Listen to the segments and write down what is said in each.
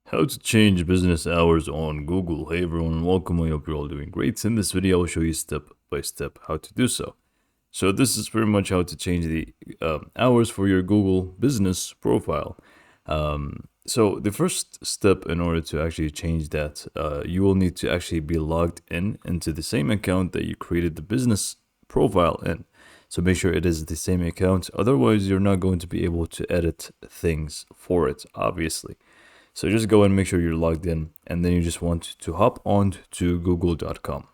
How to change business hours on Google. Hey everyone, welcome. I hope you're all doing great. In this video, I'll show you step by step how to do so. So this is pretty much how to change the hours for your Google business profile. So the first step in order to actually change that, you will need to actually be logged in into the same account that you created the business profile in. So make sure it is the same account. Otherwise, you're not going to be able to edit things for it, obviously. So just go and make sure you're logged in, and then you just want to hop on to google.com.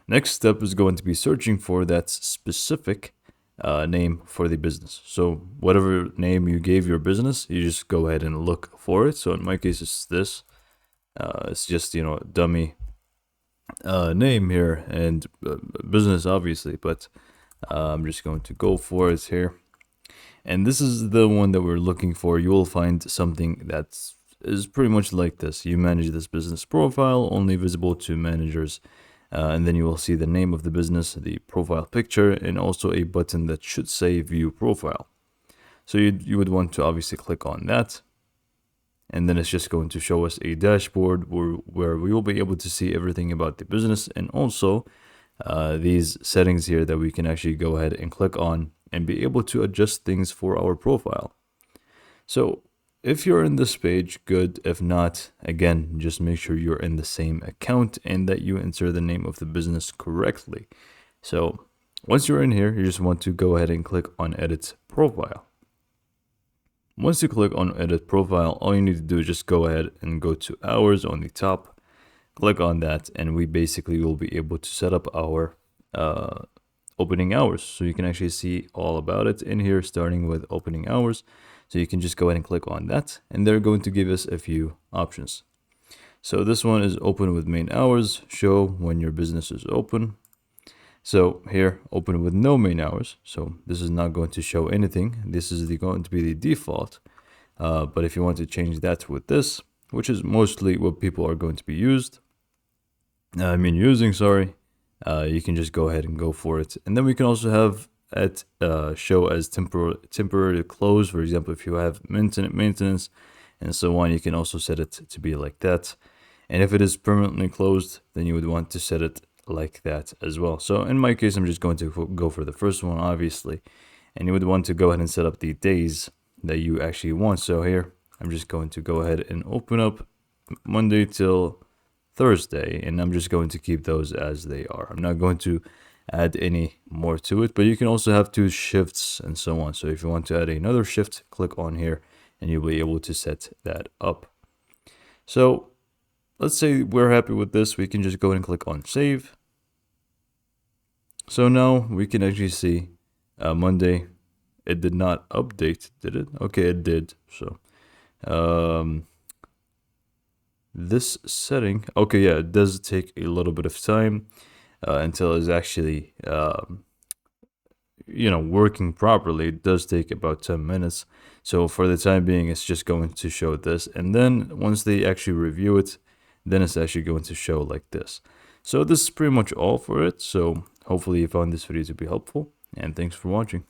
Next step is going to be searching for that specific name for the business. So whatever name you gave your business, you just go ahead and look for it. So in my case, it's this. It's just, dummy name here and business, obviously, but I'm just going to go for it here. And this is the one that we're looking for. You will find something that is pretty much like this. You manage this business profile, only visible to managers. And then you will see the name of the business, the profile picture, and also a button that should say view profile. So you would want to obviously click on that. And then it's just going to show us a dashboard where we will be able to see everything about the business, and also these settings here that we can actually go ahead and click on and be able to adjust things for our profile. So if you're in this page, good. If not, again, just make sure you're in the same account and that you enter the name of the business correctly. So once you're in here, you just want to go ahead and click on edit profile. Once you click on edit profile, all you need to do is just go ahead and go to hours on the top, click on that, and we basically will be able to set up our opening hours. So you can actually see all about it in here, starting with opening hours. So you can just go ahead and click on that, and they're going to give us a few options. So this one is open with main hours, show when your business is open. So here, open with no main hours. So this is not going to show anything. This is going to be the default. But if you want to change that with this, which is mostly what people are going to be using, you can just go ahead and go for it. And then we can also have it show as temporary close. For example, if you have maintenance and so on, you can also set it to be like that. And if it is permanently closed, then you would want to set it like that as well. So in my case, I'm just going to go for the first one, obviously. And you would want to go ahead and set up the days that you actually want. So here, I'm just going to go ahead and open up Monday till Thursday, and I'm just going to keep those as they are. I'm not going to add any more to it, but you can also have 2 shifts and so on. So if you want to add another shift, click on here and you'll be able to set that up. So let's say we're happy with this. We can just go and click on save. So now we can actually see Monday. It did not update, did it? Okay, it did. So this setting, okay, yeah, it does take a little bit of time until it's actually working properly. It does take about 10 minutes. So for the time being, it's just going to show this, and then once they actually review it, then it's actually going to show like this. So this is pretty much all for it. So hopefully you found this video to be helpful, and thanks for watching.